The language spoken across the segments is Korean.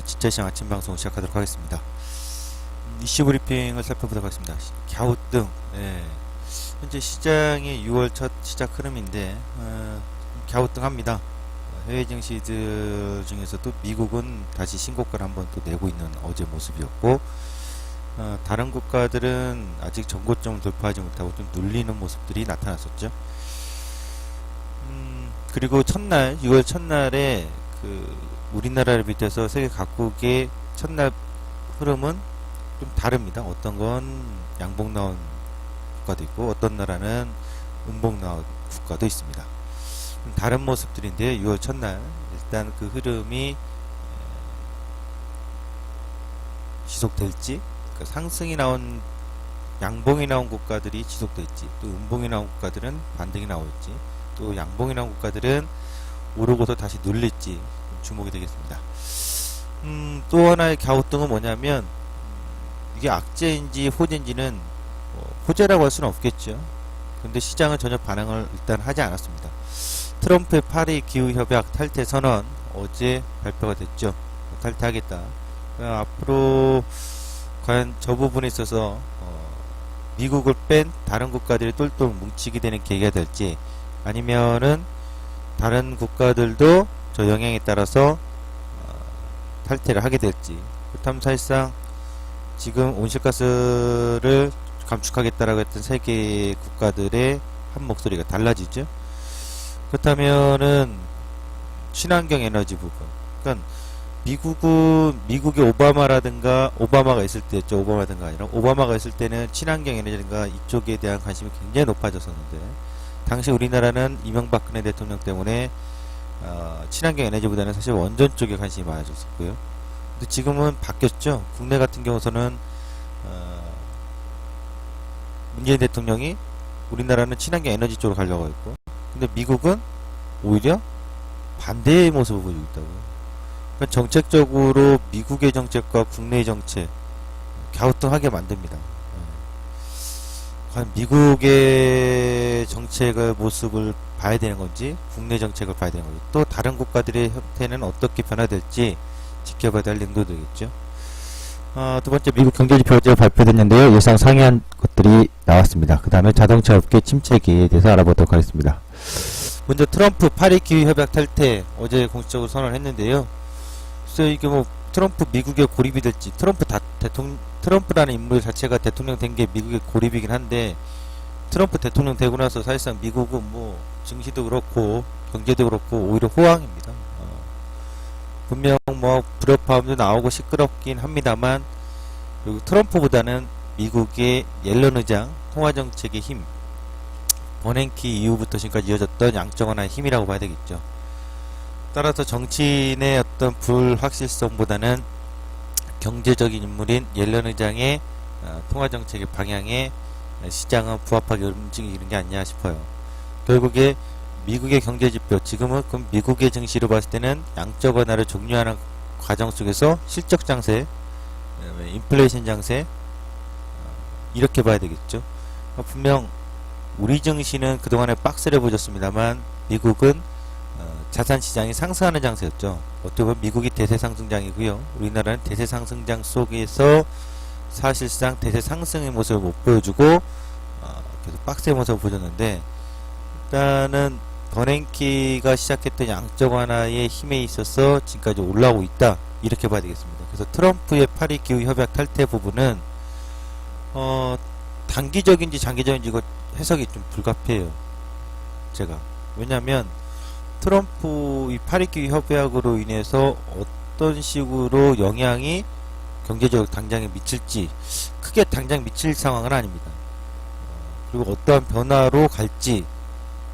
진짜 시장 아침 방송 시작하도록 하겠습니다. 이슈 브리핑을 살펴보도록 하겠습니다. 갸우뚱. 현재 시장이 6월 첫 시작 흐름인데 갸우뚱합니다. 해외 증시들 중에서도 미국은 다시 신고가를 한번 또 내고 있는 어제 모습이었고, 다른 국가들은 아직 전고점을 돌파하지 못하고 좀 눌리는 모습들이 나타났었죠. 그리고 첫날 6월 첫날에 우리나라를 비롯해서 세계 각국의 첫날 흐름은 좀 다릅니다. 어떤 건 양봉 나온 국가도 있고 어떤 나라는 음봉 나온 국가도 있습니다. 다른 모습들인데 6월 첫날 일단 그 흐름이 지속될지, 그러니까 상승이 나온 양봉이 나온 국가들이 지속될지, 또 음봉이 나온 국가들은 반등이 나올지, 또 양봉이 나온 국가들은 오르고서 다시 눌릴지 주목이 되겠습니다. 또 하나의 갸우뚱은 뭐냐면, 이게 악재인지 호재인지는 호재라고 할 수는 없겠죠. 근데 시장은 전혀 반응을 일단 하지 않았습니다. 트럼프의 파리 기후협약 탈퇴 선언 어제 발표가 됐죠. 탈퇴하겠다. 앞으로 과연 저 부분에 있어서 미국을 뺀 다른 국가들이 똘똘 뭉치게 되는 계기가 될지, 아니면은 다른 국가들도 저 영향에 따라서 탈퇴를 하게 될지. 그렇다면 사실상 지금 온실가스를 감축하겠다라고 했던 세계 국가들의 한 목소리가 달라지죠. 그렇다면은 친환경 에너지 부분, 그러니까 미국의 오바마가 있을 때였죠. 오바마라든가 아니라 오바마가 있을 때는 친환경 에너지라든가 이쪽에 대한 관심이 굉장히 높아졌었는데, 당시 우리나라는 이명박근혜 대통령 때문에 친환경 에너지보다는 사실 원전 쪽에 관심이 많아졌었고요. 근데 지금은 바뀌었죠. 국내 같은 경우서는 문재인 대통령이 우리나라는 친환경 에너지 쪽으로 가려고 했고, 근데 미국은 오히려 반대의 모습을 보이고 있다고요. 그러니까 정책적으로 미국의 정책과 국내의 정책 갸우뚱하게 만듭니다. 과연 미국의 정책의 모습을 봐야 되는 건지, 국내 정책을 봐야 되는 건지, 또 다른 국가들의 형태는 어떻게 변화될지 지켜봐야 될 능도 되겠죠. 두 번째, 미국 경제지표 어제 발표됐는데요. 예상 상회한 것들이 나왔습니다. 그 다음에 자동차 업계 침체기에 대해서 알아보도록 하겠습니다. 먼저 트럼프 파리 기후협약 탈퇴 어제 공식적으로 선언을 했는데요. 그래서 이게 트럼프 미국의 고립이 될지, 트럼프라는 인물 자체가 대통령 된 게 미국의 고립이긴 한데, 트럼프 대통령 되고 나서 사실상 미국은 증시도 그렇고 경제도 그렇고 오히려 호황입니다. 분명 불협화음도 나오고 시끄럽긴 합니다만, 그리고 트럼프보다는 미국의 옐런 의장 통화정책의 힘, 버냉키 이후부터 지금까지 이어졌던 양적 완화의 힘이라고 봐야 되겠죠. 따라서 정치인의 어떤 불확실성보다는 경제적인 인물인 옐런 의장의 통화정책의 방향에 시장은 부합하게 움직이는 게 아니냐 싶어요. 결국에 미국의 경제지표, 지금은 그럼 미국의 증시로 봤을 때는 양적 완화를 종료하는 과정 속에서 실적 장세, 인플레이션 장세, 이렇게 봐야 되겠죠. 분명 우리 증시는 그동안에 박스를 보셨습니다만 미국은 자산시장이 상승하는 장세였죠. 어떻게 보면 미국이 대세상승장이고요. 우리나라는 대세상승장 속에서 사실상 대세상승의 모습을 못 보여주고 계속 박스의 모습을 보여줬는데, 일단은 버냉키가 시작했던 양적 완화의 힘에 있어서 지금까지 올라오고 있다, 이렇게 봐야 되겠습니다. 그래서 트럼프의 파리 기후 협약 탈퇴 부분은 단기적인지 장기적인지 이거 해석이 좀 불가피해요, 제가. 왜냐하면 트럼프 이 파리 기후 협약으로 인해서 어떤 식으로 영향이 경제적으로 당장에 미칠지, 크게 당장 미칠 상황은 아닙니다. 그리고 어떠한 변화로 갈지,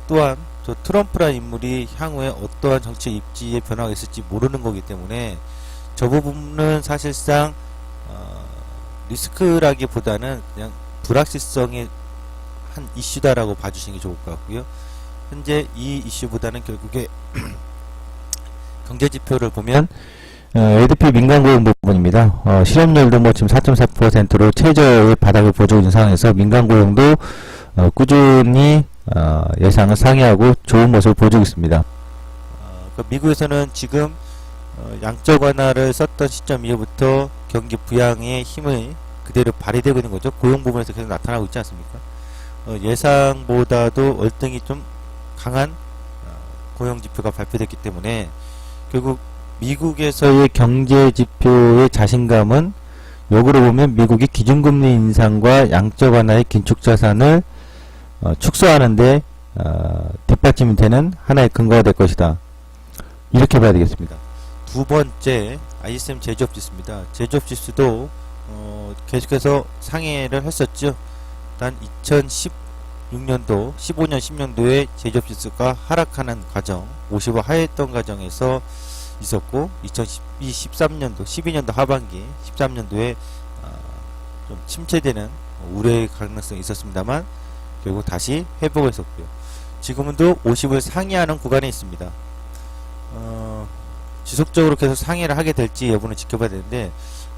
또한 저 트럼프라는 인물이 향후에 어떠한 정책 입지의 변화가 있을지 모르는 거기 때문에 저 부분은 사실상 리스크라기보다는 그냥 불확실성의 한 이슈다라고 봐주시는 게 좋을 것 같고요. 현재 이 이슈보다는 결국에 경제지표를 보면 ADP 민간고용 부분입니다. 실업률도 지금 4.4%로 최저의 바닥을 보여주고 있는 상황에서 민간고용도 꾸준히 예상을 상회하고 좋은 모습을 보여주고 있습니다. 미국에서는 지금 양적 완화를 썼던 시점 이후부터 경기 부양의 힘이 그대로 발휘되고 있는 거죠. 고용 부분에서 계속 나타나고 있지 않습니까? 예상보다도 월등히 좀 강한 고용 지표가 발표됐기 때문에 결국 미국에서의 경제 지표의 자신감은 역으로 보면 미국이 기준금리 인상과 양적 완화의 긴축 자산을 축소하는데 뒷받침이 되는 하나의 근거가 될 것이다. 이렇게 봐야 되겠습니다. 두 번째 ISM 제조업 지수입니다. 제조업 지수도 계속해서 상해를 했었죠. 단 2016년도, 15년, 10년도에 제조업 지수가 하락하는 과정, 50을 하회했던 과정에서 있었고, 2013년도, 12년도 하반기, 13년도에 좀 침체되는 우려의 가능성이 있었습니다만 결국 다시 회복했었고요. 지금은 또 50을 상회하는 구간에 있습니다. 지속적으로 계속 상회를 하게 될지 여부는 지켜봐야 되는데,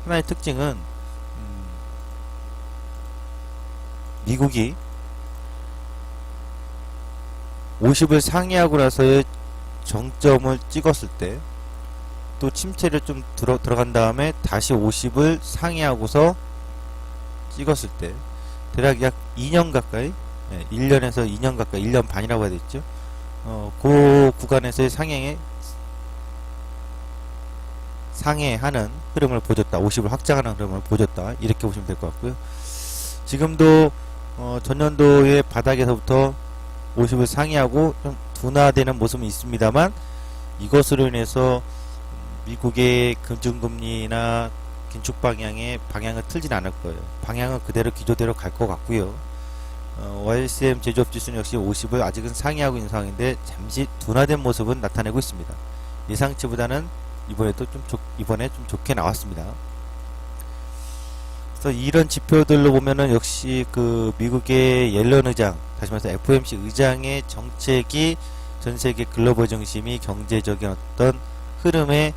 하나의 특징은 미국이 50을 상회하고 나서의 정점을 찍었을 때 또 침체를 좀 들어간 다음에 다시 50을 상회하고서 찍었을 때 대략 약 2년 가까이, 1년에서 2년 가까이, 1년 반이라고 해야 되겠죠. 그 구간에서의 상해하는 흐름을 보였다. 50을 확장하는 흐름을 보였다. 이렇게 보시면 될 것 같고요. 지금도 전년도의 바닥에서부터 50을 상회하고 좀 둔화되는 모습은 있습니다만 이것으로 인해서 미국의 금중금리나 긴축 방향의 방향을 틀진 않을 거예요. 방향은 그대로 기조대로 갈 것 같고요. YSM 제조업 지수는 역시 50을 아직은 상회하고 있는 상황인데 잠시 둔화된 모습은 나타내고 있습니다. 예상치보다는 이번에 좀 좋게 나왔습니다. 그래서 이런 지표들로 보면은 역시 그 미국의 옐런 의장, 다시 말해서 FOMC 의장의 정책이 전 세계 글로벌 중심이 경제적인 어떤 흐름에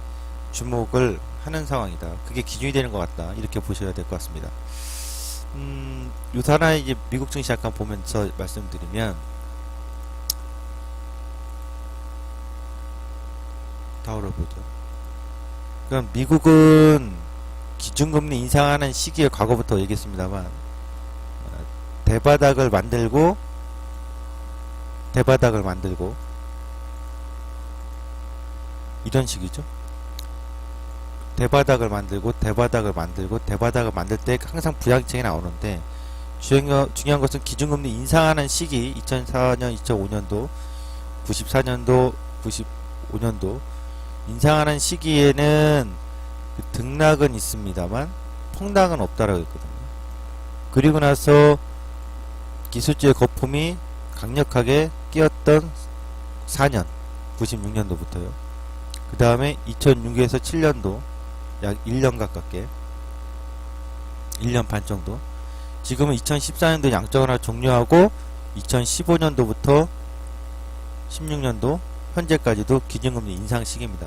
주목을 하는 상황이다. 그게 기준이 되는 것 같다. 이렇게 보셔야 될 것 같습니다. 요 하나 이제 미국 증시 약간 보면서 말씀드리면, 다음으로 보죠. 그럼 미국은 기준금리 인상하는 시기에 과거부터 얘기했습니다만 대바닥을 만들고 이런 식이죠. 대바닥을 만들 때 항상 부양책이 나오는데 중요한 것은 기준금리 인상하는 시기 2004년, 2005년도, 94년도, 95년도 인상하는 시기에는 그 등락은 있습니다만 폭락은 없다라고 했거든요. 그리고 나서 기술주의 거품이 강력하게 끼었던 4년, 96년도부터요. 그 다음에 2006에서 7년도 약 1년 가깝게 1년 반 정도, 지금은 2014년도 양적완화 종료하고 2015년도부터 16년도 현재까지도 기준금리 인상 시기입니다.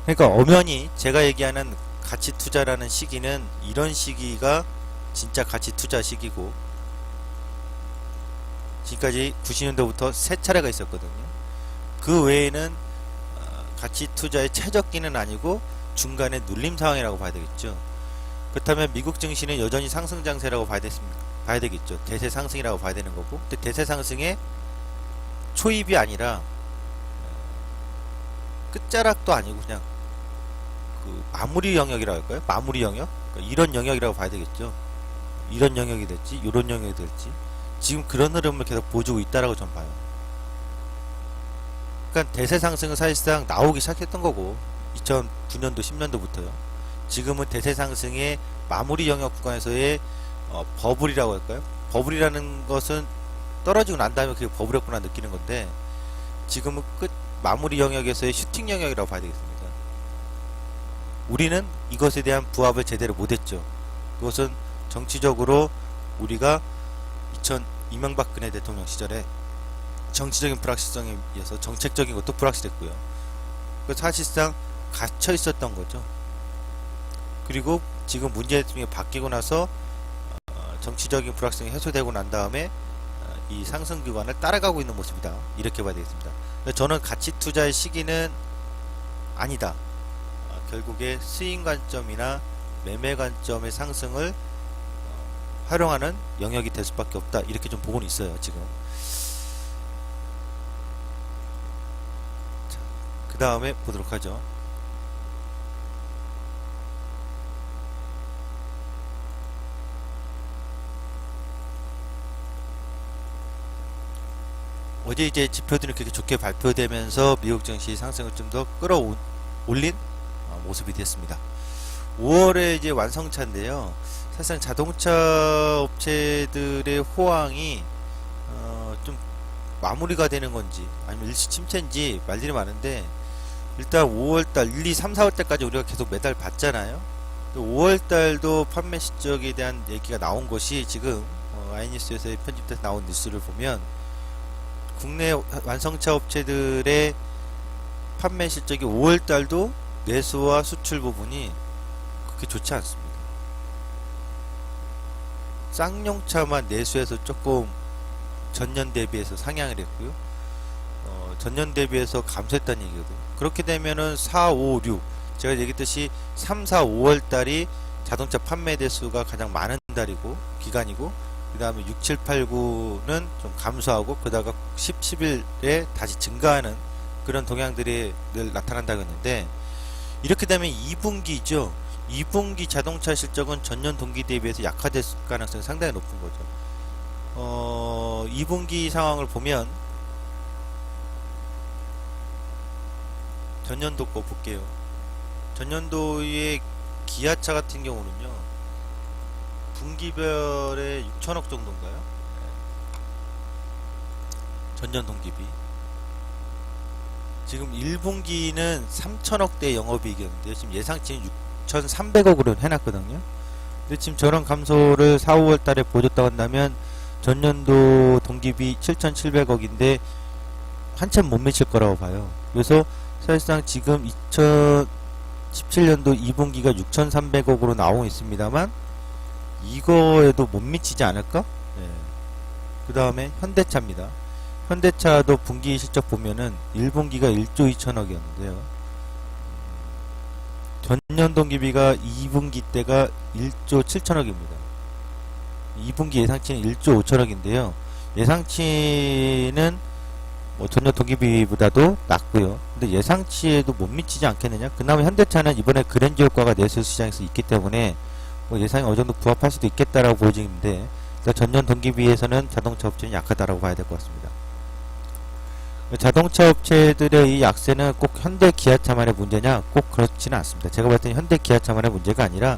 그러니까 엄연히 제가 얘기하는 가치 투자라는 시기는 이런 시기가 진짜 가치 투자 시기고, 지금까지 90년도부터 세 차례가 있었거든요. 그 외에는 가치 투자의 최적기는 아니고 중간에 눌림 상황이라고 봐야 되겠죠. 그렇다면 미국 증시는 여전히 상승 장세라고 봐야 되겠죠. 대세 상승이라고 봐야 되는 거고, 근데 대세 상승의 초입이 아니라 끝자락도 아니고 그냥 그 마무리 영역이라고 할까요? 마무리 영역? 그러니까 이런 영역이라고 봐야 되겠죠. 이런 영역이 될지 이런 영역이 될지 지금 그런 흐름을 계속 보여주고 있다라고 전 봐요. 그러니까 대세 상승은 사실상 나오기 시작했던 거고 2009년도 10년도부터요. 지금은 대세 상승의 마무리 영역 구간에서의 버블이라고 할까요? 버블이라는 것은 떨어지고 난 다음에 그게 버블이었구나 느끼는 건데, 지금은 끝 마무리 영역에서의 슈팅 영역이라고 봐야 되겠습니다. 우리는 이것에 대한 부합을 제대로 못했죠. 그것은 정치적으로 우리가 이명박근혜 대통령 시절에 정치적인 불확실성에 의해서 정책적인 것도 불확실했고요. 그 사실상 갇혀 있었던 거죠. 그리고 지금 문재인 대통령이 바뀌고 나서 정치적인 불확실성이 해소되고 난 다음에 이 상승 기관을 따라가고 있는 모습이다. 이렇게 봐야 되겠습니다. 저는 가치 투자의 시기는 아니다. 결국에 수익 관점이나 매매 관점의 상승을 활용하는 영역이 될 수밖에 없다. 이렇게 좀 보고는 있어요, 지금. 그 다음에 보도록 하죠. 어제 이제 지표들이 그렇게 좋게 발표되면서 미국 증시 상승을 좀 더 끌어올린 모습이 됐습니다. 5월에 이제 완성차인데요. 사실상 자동차 업체들의 호황이 좀 마무리가 되는 건지 아니면 일시 침체인지 말들이 많은데, 일단 5월달 1, 2, 3, 4월달까지 우리가 계속 매달 봤잖아요. 5월달도 판매 실적에 대한 얘기가 나온 것이 지금 아이니스에서 편집돼서 나온 뉴스를 보면 국내 완성차 업체들의 판매 실적이 5월달도 내수와 수출 부분이 그렇게 좋지 않습니다. 쌍용차만 내수에서 조금 전년 대비해서 상향을 했고요. 전년 대비해서 감소했다는 얘기거든요. 그렇게 되면은 4, 5, 6 제가 얘기했듯이 3, 4, 5월 달이 자동차 판매 대수가 가장 많은 달이고 기간이고, 그 다음에 6, 7, 8, 9는 좀 감소하고 그다가 10, 11에 다시 증가하는 그런 동향들이 늘 나타난다고 했는데, 이렇게 되면 2분기죠. 2분기 자동차 실적은 전년 동기 대비해서 약화될 가능성이 상당히 높은 거죠. 2분기 상황을 보면 전년도 거 볼게요. 전년도의 기아차 같은 경우는요, 분기별에 6천억 정도인가요? 전년 동기비. 지금 1분기는 3천억대 영업이익이었는데 지금 예상치는 6,300억으로 해놨거든요. 근데 지금 저런 감소를 4, 5월 달에 보여줬다고 한다면 전년도 동기비 7,700억인데 한참 못 미칠 거라고 봐요. 그래서 사실상 지금 2017년도 2분기가 6,300억으로 나오고 있습니다만 이거에도 못 미치지 않을까? 네. 그 다음에 현대차입니다. 현대차도 분기 실적 보면은 1분기가 1조 2천억이었는데요. 전년 동기비가 2분기 때가 1조 7천억입니다. 2분기 예상치는 1조 5천억인데요. 예상치는 뭐 전년 동기비보다도 낮고요. 근데 예상치에도 못 미치지 않겠느냐? 그나마 현대차는 이번에 그랜저 효과가 내수 시장에서 있기 때문에 뭐 예상이 어느 정도 부합할 수도 있겠다라고 보여지는데, 전년 동기비에서는 자동차 업체는 약하다라고 봐야 될 것 같습니다. 자동차 업체들의 이 약세는 꼭 현대 기아차만의 문제냐? 꼭 그렇지는 않습니다. 제가 봤을 때는 현대 기아차만의 문제가 아니라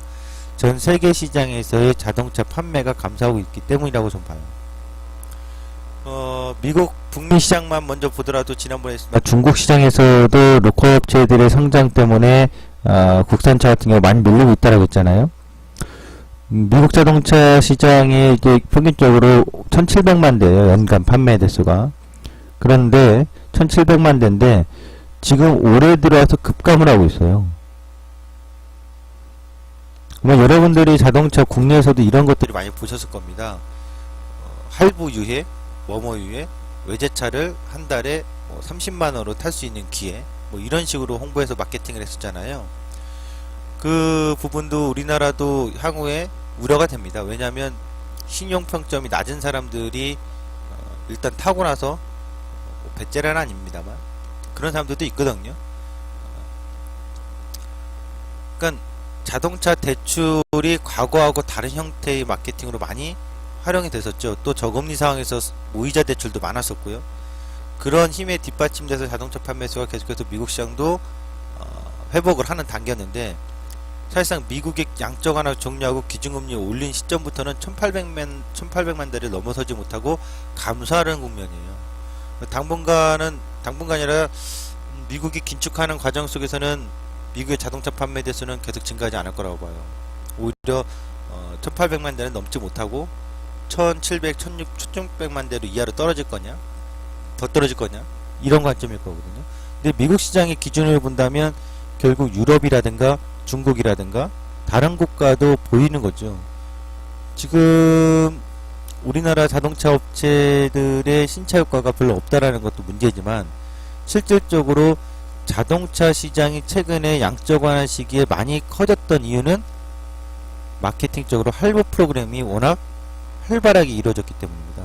전 세계 시장에서의 자동차 판매가 감소하고 있기 때문이라고 좀 봐요. 미국 북미 시장만 먼저 보더라도 지난번에 중국 시장에서도 로컬 업체들의 성장 때문에 국산차 같은 경우 많이 밀리고 있다라고 했잖아요. 미국 자동차 시장이 이게 평균적으로 1,700만 대예요. 연간 판매 대수가. 그런데 1,700만 대인데 지금 올해 들어와서 급감을 하고 있어요. 뭐 여러분들이 자동차 국내에서도 이런 것들이 많이 보셨을 겁니다. 할부 유예, 뭐뭐 유예, 외제차를 한 달에 뭐 30만원으로 탈 수 있는 기회, 뭐 이런 식으로 홍보해서 마케팅을 했었잖아요. 그 부분도 우리나라도 향후에 우려가 됩니다. 왜냐하면 신용평점이 낮은 사람들이 일단 타고 나서 배째라는 아닙니다만 그런 사람들도 있거든요. 그러니까 자동차 대출이 과거하고 다른 형태의 마케팅으로 많이 활용이 됐었죠. 또 저금리 상황에서 무이자 대출도 많았었고요. 그런 힘에 뒷받침돼서 자동차 판매수가 계속해서 미국 시장도 회복을 하는 단계였는데, 사실상 미국의 양적 완화 종료하고 기준금리 올린 시점부터는 1800만 대를 넘어서지 못하고 감소하는 국면이에요. 당분간이 아니라 미국이 긴축하는 과정 속에서는 미국의 자동차 판매 대수는 계속 증가하지 않을 거라고 봐요. 오히려 1800만 대는 넘지 못하고 1700, 1600만 대로 이하로 떨어질 거냐, 더 떨어질 거냐, 이런 관점일 거거든요. 근데 미국 시장의 기준을 본다면 결국 유럽이라든가 중국이라든가 다른 국가도 보이는 거죠. 지금 우리나라 자동차 업체들의 신차 효과가 별로 없다라는 것도 문제지만, 실질적으로 자동차 시장이 최근에 양적 완화 시기에 많이 커졌던 이유는 마케팅적으로 할부 프로그램이 워낙 활발하게 이루어졌기 때문입니다.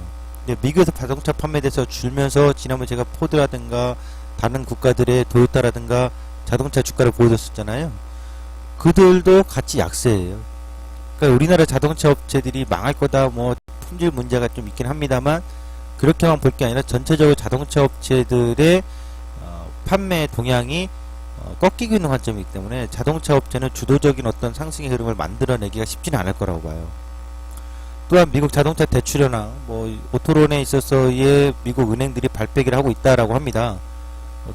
미국에서 자동차 판매대서 줄면서 지난번에 제가 포드라든가 다른 국가들의 도요타라든가 자동차 주가를 보여줬었잖아요. 그들도 같이 약세예요. 그러니까 우리나라 자동차 업체들이 망할 거다, 뭐 품질 문제가 좀 있긴 합니다만 그렇게만 볼 게 아니라 전체적으로 자동차 업체들의 판매 동향이 꺾이고 있는 관점이기 때문에 자동차 업체는 주도적인 어떤 상승의 흐름을 만들어내기가 쉽지는 않을 거라고 봐요. 또한 미국 자동차 대출 현황, 뭐 오토론에 있어서의 미국 은행들이 발빼기를 하고 있다라고 합니다.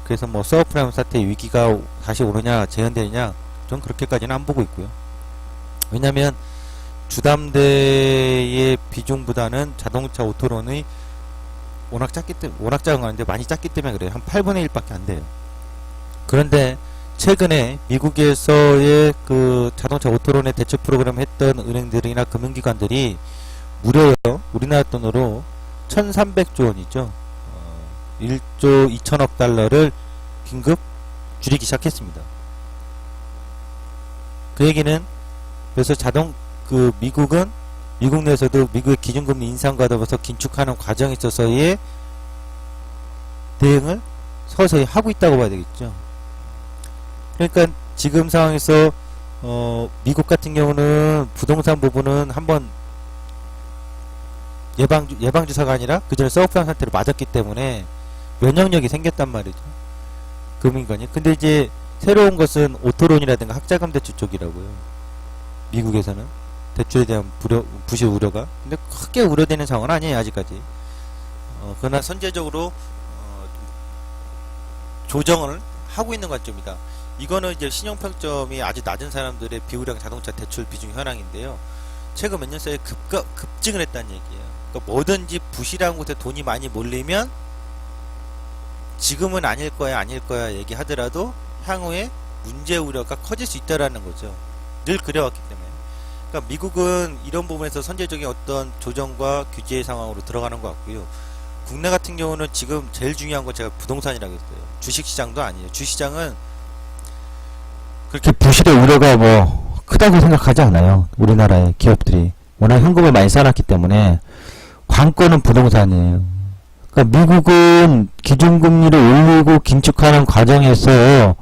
그래서 뭐 서브프라임 사태의 위기가 다시 오느냐 재현되느냐 전 그렇게까지는 안 보고 있고요. 왜냐하면 주담대의 비중보다는 자동차 오토론이 워낙 작은 건 아닌데 많이 작기 때문에 그래요. 한 8분의 1밖에 안 돼요. 그런데 최근에 미국에서의 그 자동차 오토론의 대출 프로그램 했던 은행들이나 금융기관들이 무려요, 우리나라 돈으로 1300조 원이죠. 1조 2천억 달러를 긴급 줄이기 시작했습니다. 그 얘기는 그래서 미국 내에서도 미국의 기준금리 인상과 더불어서 긴축하는 과정에 있어서의 대응을 서서히 하고 있다고 봐야 되겠죠. 그러니까 지금 상황에서 미국 같은 경우는 부동산 부분은 한번 예방주사가 아니라 그 전에 서브프라임 상태로 맞았기 때문에 면역력이 생겼단 말이죠. 금융기관이. 근데 이제 새로운 것은 오토론이라든가 학자금 대출 쪽이라고요. 미국에서는 대출에 대한 부실 우려가. 근데 크게 우려되는 상황은 아니에요, 아직까지. 그러나 선제적으로 조정을 하고 있는 관점이다. 이거는 이제 신용평점이 아주 낮은 사람들의 비우량 자동차 대출 비중 현황인데요. 최근 몇 년 사이에 급증을 했다는 얘기예요. 그러니까 뭐든지 부실한 곳에 돈이 많이 몰리면 지금은 아닐 거야 얘기하더라도 향후에 문제 우려가 커질 수 있다라는 거죠. 늘 그래왔기 때문에. 그러니까 미국은 이런 부분에서 선제적인 어떤 조정과 규제 상황으로 들어가는 것 같고요. 국내 같은 경우는 지금 제일 중요한 건 제가 부동산이라고 했어요. 주식시장도 아니에요. 주식시장은 그렇게 부실의 우려가 뭐 크다고 생각하지 않아요. 우리나라의 기업들이 워낙 현금을 많이 쌓아놨기 때문에. 관건은 부동산이에요. 그러니까 미국은 기준금리를 올리고 긴축하는 과정에서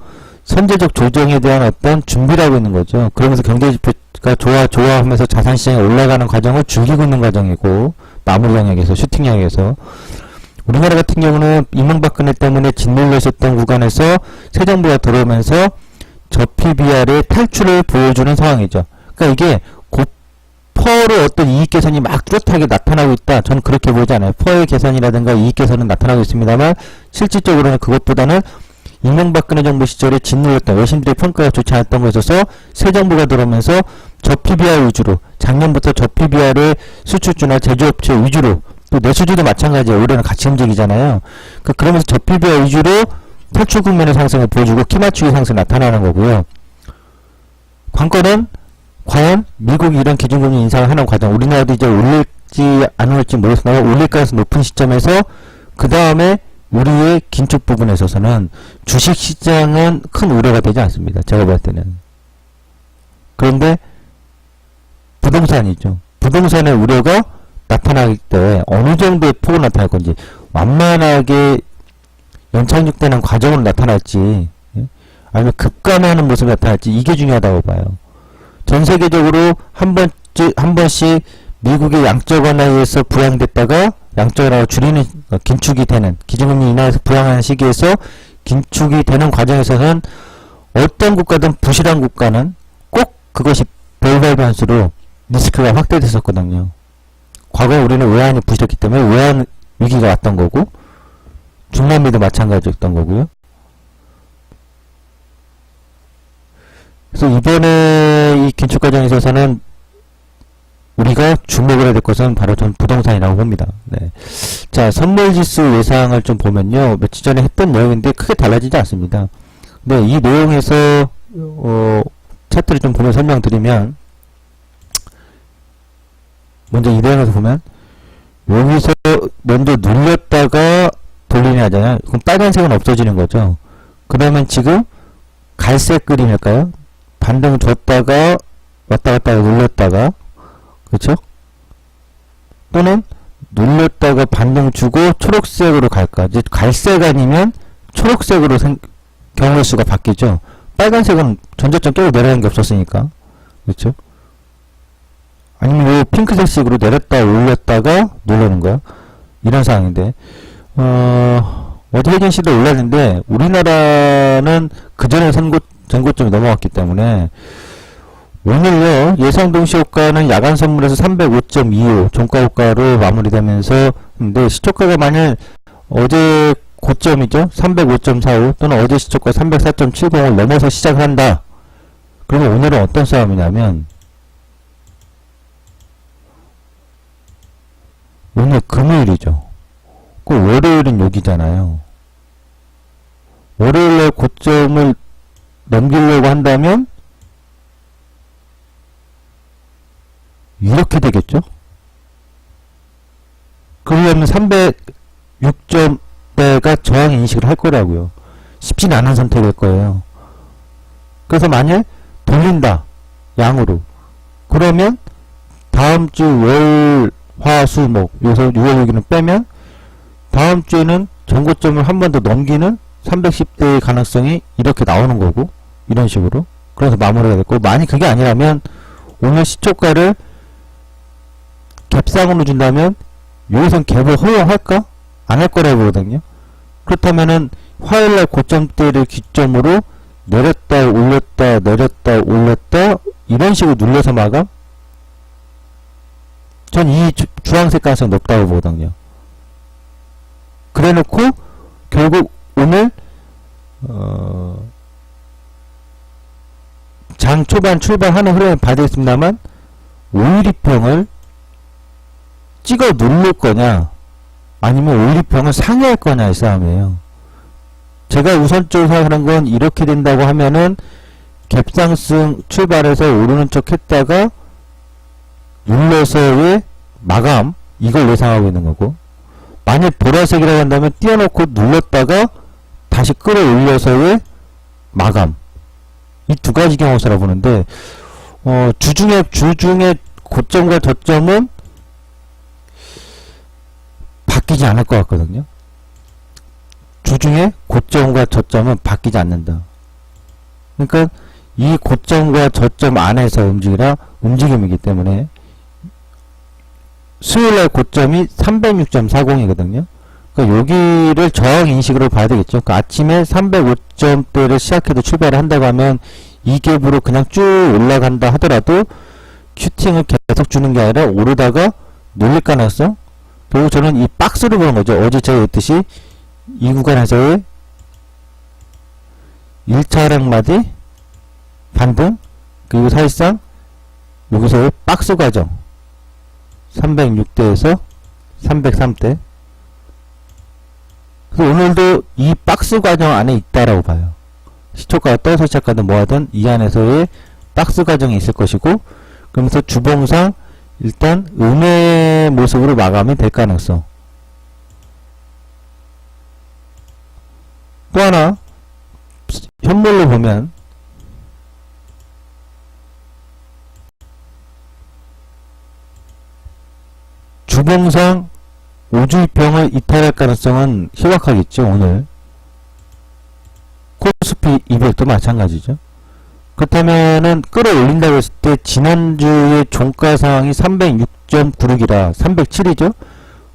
선제적 조정에 대한 어떤 준비를 하고 있는 거죠. 그러면서 경제지표가 좋아하면서 자산시장이 올라가는 과정을 즐기고 있는 과정이고, 마무리 영역에서, 슈팅 영역에서. 우리나라 같은 경우는 이명박근혜 때문에 짓눌려 있었던 구간에서 새 정부가 들어오면서 저PBR의 탈출을 보여주는 상황이죠. 그러니까 이게 퍼의 어떤 이익 개선이 막 뚜렷하게 나타나고 있다. 저는 그렇게 보지 않아요. 퍼의 개선이라든가 이익 개선은 나타나고 있습니다만 실질적으로는 그것보다는 이명박근혜 정부 시절에 짓눌렸던 외신들의 평가가 좋지 않았던 것에 있어서 새 정부가 들어오면서 저PBR 위주로 작년부터 저PBR의 수출주나 제조업체 위주로 또 내수주도 마찬가지예요. 올해는 같이 움직이잖아요. 그러면서 저PBR 위주로 탈출 국면의 상승을 보여주고 키맞추기 상승이 나타나는 거고요. 관건은 과연 미국이 이런 기준금리 인상을 하는 과정, 우리나라도 이제 올릴지 안 올릴지 모르겠으나 올릴 가능성이 높은 시점에서 그 다음에 우리의 긴축 부분에 있어서는 주식시장은 큰 우려가 되지 않습니다. 제가 볼 때는. 그런데 부동산이죠. 부동산의 우려가 나타나기 때문에 어느 정도의 폭으로 나타날 건지, 완만하게 연착륙되는 과정으로 나타날지, 아니면 급감하는 모습이 나타날지, 이게 중요하다고 봐요. 전 세계적으로 한 번씩 미국의 양적 완화에 의해서 부양됐다가 양적 완화가 줄이는, 긴축이 되는, 기준금리 인하에서 부양하는 시기에서 긴축이 되는 과정에서는 어떤 국가든 부실한 국가는 꼭 그것이 별별 변수로 리스크가 확대됐었거든요. 과거에 우리는 외환이 부실했기 때문에 외환 위기가 왔던 거고, 중남미도 마찬가지였던 거고요. 그래서 이번에 이 긴축 과정에 있어서는 우리가 주목을 해야 될 것은 바로 전 부동산이라고 봅니다. 네. 자, 선물지수 예상을 좀 보면요. 며칠 전에 했던 내용인데 크게 달라지지 않습니다. 네, 이 내용에서 차트를 좀 보면 설명드리면, 먼저 이 내용에서 보면 여기서 먼저 눌렸다가 돌리냐 하잖아요. 그럼 빨간색은 없어지는 거죠. 그러면 지금 갈색 그림일까요? 반등 줬다가 왔다 갔다 눌렀다가, 그쵸? 또는 눌렀다가 반등 주고 초록색으로 갈까? 이제 갈색 아니면 초록색으로 경우의 수가 바뀌죠. 빨간색은 전저점 깨고 내려가는 게 없었으니까. 그렇죠? 아니면 요 핑크색 식으로 내렸다 올렸다가 누르는 거야. 이런 상황인데, 어디 해견시도 올랐는데, 우리나라는 그전에 전고점이 넘어갔기 때문에, 오늘요, 예상 동시 효과는 야간 선물에서 305.25 종가 효과로 마무리되면서, 근데 시초가가 만일 어제 고점이죠? 305.45 또는 어제 시초가 304.70을 넘어서 시작을 한다. 그러면 오늘은 어떤 싸움이냐면, 오늘 금요일이죠. 그 월요일은 여기잖아요. 월요일에 고점을 넘기려고 한다면 이렇게 되겠죠? 그러려면 306점대가 저항 인식을 할 거라고요. 쉽지는 않은 선택일 거예요. 그래서 만약 돌린다. 양으로. 그러면 다음 주 월, 화, 수, 목 여기서 6월 6일은 빼면 다음 주에는 전고점을 한 번 더 넘기는 310대의 가능성이 이렇게 나오는 거고 이런 식으로 그래서 마무리가 됐고 만약 그게 아니라면 오늘 시초가를 갭상으로 준다면 여기선 갭을 허용할까? 안 할 거라고 보거든요. 그렇다면은 화요일날 고점대를 기점으로 내렸다 올렸다 내렸다 올렸다 이런 식으로 눌려서 마감? 전 이 주황색 가능성이 높다고 보거든요. 그래 놓고 결국 오늘 장 초반 출발하는 흐름을 봐야 되겠습니다만 5일이평을 찍어 누를 거냐 아니면 5일이평을 상회할 거냐 이 싸움이에요. 제가 우선적으로 생각하는 건 이렇게 된다고 하면은 갭상승 출발해서 오르는 척 했다가 눌러서의 마감 이걸 예상하고 있는 거고 만약 보라색이라고 한다면 띄워놓고 눌렀다가 다시 끌어올려서의 마감 이 두 가지 경우서라 보는데 주중에 고점과 저점은 바뀌지 않을 것 같거든요. 주중에 고점과 저점은 바뀌지 않는다. 그러니까 이 고점과 저점 안에서 움직임이기 때문에 수요일날 고점이 306.40이거든요. 그러니까 여기를 저항 인식으로 봐야 되겠죠. 그러니까 아침에 305점대를 시작해도 출발을 한다고 하면 이 갭으로 그냥 쭉 올라간다 하더라도 큐팅을 계속 주는 게 아니라 오르다가 눌릴 가능성. 결국 저는 이 박스를 보는 거죠. 어제 제가 했듯이 이 구간에서의 1차 하락마디 반등 그리고 사실상 여기서의 박스 과정 306대에서 303대 그래서 오늘도 이 박스 과정 안에 있다라고 봐요. 시초가가 떠서 시작하든 뭐하든 이 안에서의 박스 과정이 있을 것이고 그러면서 주봉상 일단 음의 모습으로 마감이 될 가능성. 또 하나 현물로 보면 주봉상 5주이평을 이탈할 가능성은 희박하겠죠. 오늘 코스피 200도 마찬가지죠. 그렇다면은 끌어올린다고 했을 때 지난주의 종가 상황이 306.96이라 307이죠.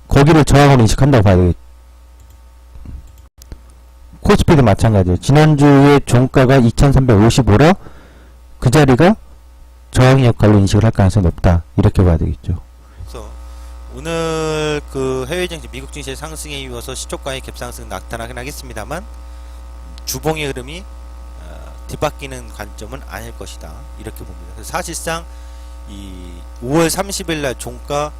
거기를 저항으로 인식한다고 봐야 되겠죠. 코스피도 마찬가지예요. 지난주의 종가가 2355라 그 자리가 저항 역할로 인식을 할 가능성이 높다. 이렇게 봐야 되겠죠. 그래서 오늘 그 해외 증시, 미국 증시의 상승에 이어서 시초가의 갭상승 나타나긴 하겠습니다만 주봉의 흐름이 뒤바뀌는 관점은 아닐 것이다. 이렇게 봅니다. 그래서 사실상 이 5월 30일 날 종가,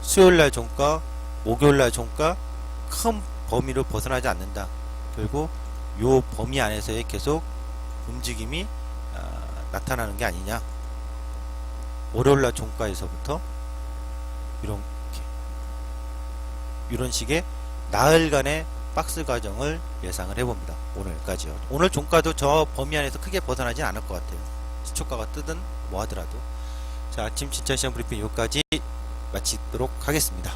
수요일 날 종가, 목요일 날 종가 큰 범위로 벗어나지 않는다. 결국 요 범위 안에서의 계속 움직임이 나타나는 게 아니냐. 월요일 날 종가에서부터 이런 식의 나흘간의 박스 과정을 예상을 해봅니다. 오늘까지요. 오늘 종가도 저 범위 안에서 크게 벗어나진 않을 것 같아요. 시초가가 뜨든 뭐 하더라도. 자, 아침 진짜 시장 브리핑 여기까지 마치도록 하겠습니다.